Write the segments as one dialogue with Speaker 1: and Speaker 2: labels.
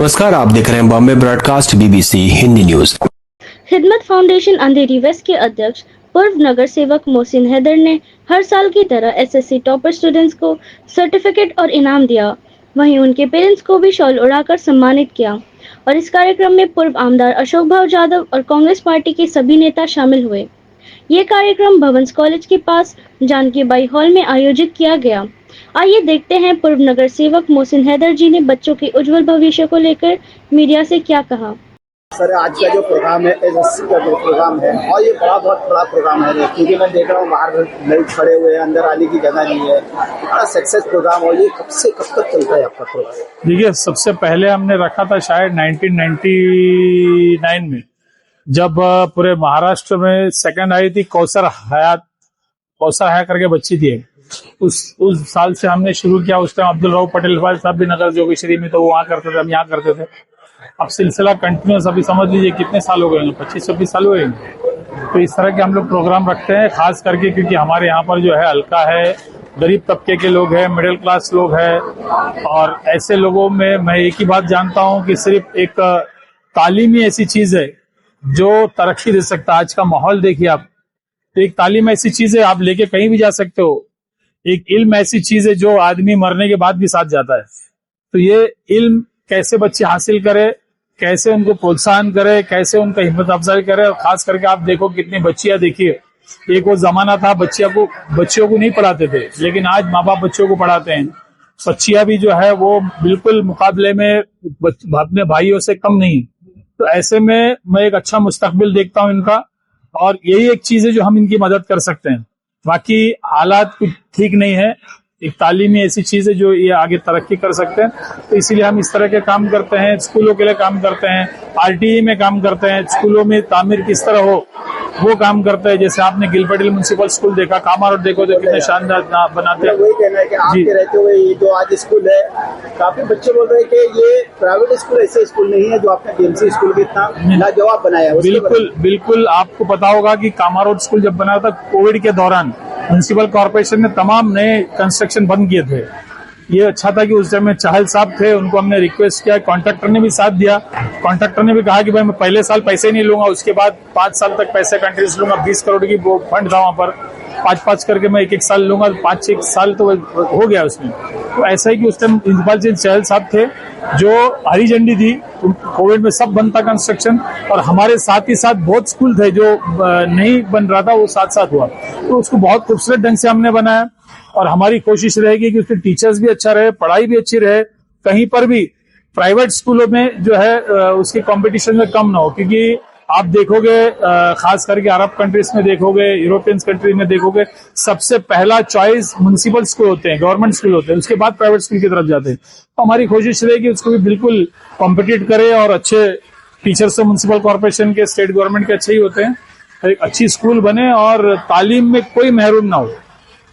Speaker 1: नमस्कार, आप देख रहे हैं Bombay broadcast BBC Hindi news.
Speaker 2: खिदमत फाउंडेशन अंधेरी वेस्ट के अध्यक्ष पूर्व नगर सेवक मोहसिन हैदर ने हर साल की तरह SSC टॉपर स्टूडेंट्स को सर्टिफिकेट और इनाम दिया। वहीं उनके पेरेंट्स को भी शॉल उड़ाकर सम्मानित किया और इस कार्यक्रम में पूर्व आमदार अशोक भाव जाधव और कांग्रेस पार्टी के सभी नेता शामिल हुए। ये कार्यक्रम भवंस कॉलेज के पास जानकी बाई हॉल में आयोजित किया गया। आइए देखते हैं पूर्व नगर सेवक मोहसिन हैदर जी ने बच्चों के उज्जवल भविष्य को लेकर मीडिया से क्या कहा।
Speaker 3: सर, आज का जो प्रोग्राम है SSC का जो प्रोग्राम है और ये बहुत बड़ा प्रोग्राम है, क्योंकि मैं देख रहा हूँ बाहर लोग खड़े हुए हैं, अंदर आने की जगह नहीं है। बड़ा सक्सेस प्रोग्राम और ये कब तक चलता है आपका प्रोग्राम?
Speaker 4: देखिए, सबसे पहले हमने रखा था शायद 1999 में, जब पूरे महाराष्ट्र में सेकंड आई थी कौसर हया करके बच्ची थी। उस साल से हमने शुरू किया। उस टाइम अब्दुल रऊफ पटेल साहब भी नगर जोगेश्वरी में, तो वो वहाँ करते थे, हम यहाँ करते थे। अब सिलसिला कंटिन्यूस, अभी समझ लीजिए कितने साल हो गए, 25-26 साल हुए। तो इस तरह के हम लोग प्रोग्राम रखते हैं, खास करके क्योंकि हमारे यहाँ पर जो है हल्का है, गरीब तबके के लोग हैं, मिडिल क्लास लोग हैं, और ऐसे लोगों में मैं एक ही बात जानता हूँ कि सिर्फ एक तालीम ही ऐसी चीज है जो तरक्की दे सकता है। आज का माहौल देखिए आप, तो एक तालीम ऐसी चीज है, आप लेके कहीं भी जा सकते हो। एक इल्म ऐसी चीज है जो आदमी मरने के बाद भी साथ जाता है। तो ये इल्म कैसे बच्चे हासिल करे, कैसे उनको प्रोत्साहन करे, कैसे उनका हिम्मत अफजाई करे। और खास करके आप देखो कितनी बच्चियां, देखिए एक वो जमाना था बच्चियों को नहीं पढ़ाते थे, लेकिन आज माँ बाप बच्चों को पढ़ाते हैं। बच्चियां भी जो है वो बिल्कुल मुकाबले में अपने भाइयों से कम नहीं। तो ऐसे में मैं एक अच्छा मुस्तकबिल देखता हूँ इनका, और यही एक चीज है जो हम इनकी मदद कर सकते हैं। बाकी हालात कुछ ठीक नहीं है। एक तालीम ही ऐसी चीज है जो ये आगे तरक्की कर सकते हैं। तो इसीलिए हम इस तरह के काम करते हैं, स्कूलों के लिए काम करते हैं, RTE में काम करते हैं, स्कूलों में तामीर किस तरह हो वो काम करते हैं। जैसे आपने गिल पटेल म्युनिसिपल स्कूल देखा, कामा रोड देखो तो कितने शानदार बनाते हैं।
Speaker 3: वही कहना है कि आपके रहते हुए ये जो आज स्कूल है, काफी बच्चे बोल रहे हैं कि ये प्राइवेट स्कूल ऐसे स्कूल नहीं है जो आपने DMC स्कूल के इतना लाजवाब बनाया है।
Speaker 4: बिल्कुल आपको पता होगा कि कामा रोड स्कूल जब बना था कोविड के दौरान, म्युनिसिपल कॉर्पोरेशन ने तमाम नए कंस्ट्रक्शन बंद किए थे। ये अच्छा था कि उस टाइम में चाहल साहब थे, उनको हमने रिक्वेस्ट किया, कॉन्ट्रैक्टर ने भी साथ दिया। कॉन्ट्रैक्टर ने भी कहा कि भाई मैं पहले साल पैसे नहीं लूंगा, उसके बाद 5 साल तक पैसे कंटिन्यूस लूंगा। 20 करोड़ की वो फंड था वहां पर, 5-5 करके मैं एक साल लूंगा, 5-6 साल तो हो गया उसमें। तो ऐसा ही कि उस टाइम प्रिंसिपल जी चाहल साहब थे जो हरी झंडी थी, कोविड में सब बनता कंस्ट्रक्शन, और हमारे साथ ही साथ बहुत स्कूल थे जो नहीं बन रहा था, वो साथ हुआ। तो उसको बहुत खूबसूरत ढंग से हमने बनाया, और हमारी कोशिश रहेगी कि उसके टीचर्स भी अच्छा रहे, पढ़ाई भी अच्छी रहे। कहीं पर भी प्राइवेट स्कूलों में जो है उसकी कंपटीशन में कम ना हो, क्योंकि आप देखोगे खास करके अरब कंट्रीज में देखोगे, यूरोपियन कंट्रीज में देखोगे, सबसे पहला चॉइस म्युनिसिपल स्कूल होते हैं, गवर्नमेंट स्कूल होते हैं, उसके बाद प्राइवेट स्कूल की तरफ जाते हैं। तो हमारी कोशिश रहेगी उसको भी बिल्कुल कॉम्पिटिट करे, और अच्छे टीचर्स तो म्युनिसिपल कॉर्पोरेशन के, स्टेट गवर्नमेंट के अच्छे ही होते हैं। एक अच्छी स्कूल बने और तालीम में कोई महरूम ना हो।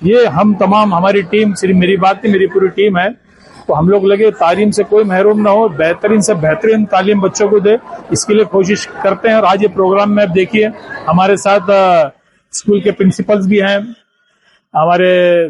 Speaker 4: ये हम तमाम, हमारी टीम, सिर्फ मेरी बात नहीं, मेरी पूरी टीम है, तो हम लोग लगे तालीम से कोई महरूम ना हो, बेहतरीन से बेहतरीन तालीम बच्चों को दे, इसके लिए कोशिश करते हैं। और आज ये प्रोग्राम में आप देखिए हमारे साथ स्कूल के प्रिंसिपल्स भी हैं, हमारे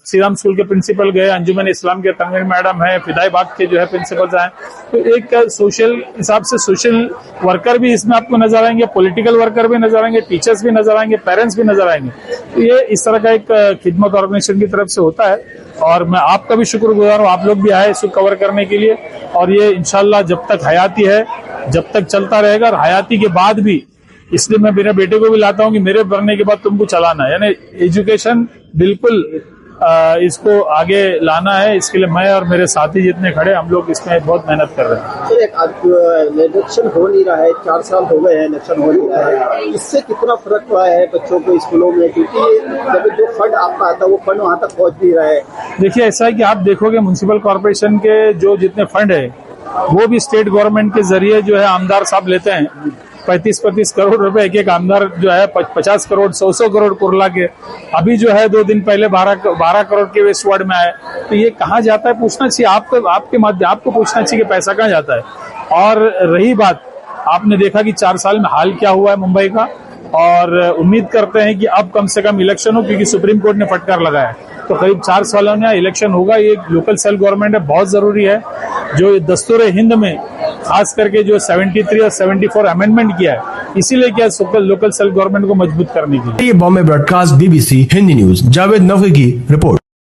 Speaker 4: श्रीराम स्कूल के प्रिंसिपल गए, अंजुमन इस्लाम के तंगीर मैडम है, फिदाई बाग के जो है प्रिंसिपल्स हैं। तो एक सोशल हिसाब से सोशल वर्कर भी इसमें आपको नजर आएंगे, पॉलिटिकल वर्कर भी नजर आएंगे, टीचर्स भी नजर आएंगे, पेरेंट्स भी नजर आएंगे। तो ये इस तरह का एक खिदमत ऑर्गेनाइजेशन की तरफ से होता है, और मैं आपका भी शुक्रगुजार हूँ, आप लोग भी आए इसको कवर करने के लिए। और ये इंशाल्लाह जब तक हयाती है, जब तक चलता रहेगा, और हयाती के बाद भी, इसलिए मैं मेरे बेटे को भी लाता हूँ कि मेरे बनने के बाद तुमको चलाना है, यानी एजुकेशन बिल्कुल इसको आगे लाना है। इसके लिए मैं और मेरे साथी जितने खड़े, हम लोग इसमें बहुत मेहनत कर रहे हैं।
Speaker 3: इलेक्शन हो नहीं रहा है, 4 साल हो गए हैं इलेक्शन हो नहीं रहा है, इससे कितना फर्क हुआ है बच्चों को स्कूलों में? क्योंकि जब जो फंड आपका आता है वो फंड वहाँ तक पहुँच नहीं रहा है।
Speaker 4: देखिए, ऐसा है कि आप देखोगे म्युनिसिपल कॉर्पोरेशन के जो जितने फंड है वो भी स्टेट गवर्नमेंट के जरिए जो है आमदार साहब लेते हैं। 35-35 करोड़ रुपए एक आमदार जो है, 50 करोड़ 100 करोड़ कुरला के। अभी जो है 2 दिन पहले 12 करोड़ के वेस्ट वार्ड में आए। तो ये कहाँ जाता है पूछना चाहिए, आपके माध्यम आपको पूछना चाहिए कि पैसा कहाँ जाता है। और रही बात, आपने देखा कि 4 साल में हाल क्या हुआ है मुंबई का, और उम्मीद करते हैं कि अब कम से कम इलेक्शन हो, क्योंकि सुप्रीम कोर्ट ने फटकार लगाया है। तो करीब 4 सालों में इलेक्शन होगा। ये लोकल सेल्फ गवर्नमेंट है, बहुत जरूरी है। जो दस्तूर हिंद में खास करके जो 73 और 74 अमेंडमेंट किया है, इसीलिए क्या लोकल सेल्फ गवर्नमेंट को मजबूत करने के लिए।
Speaker 1: ये Bombay broadcast BBC Hindi news, Javed Naqvi की रिपोर्ट।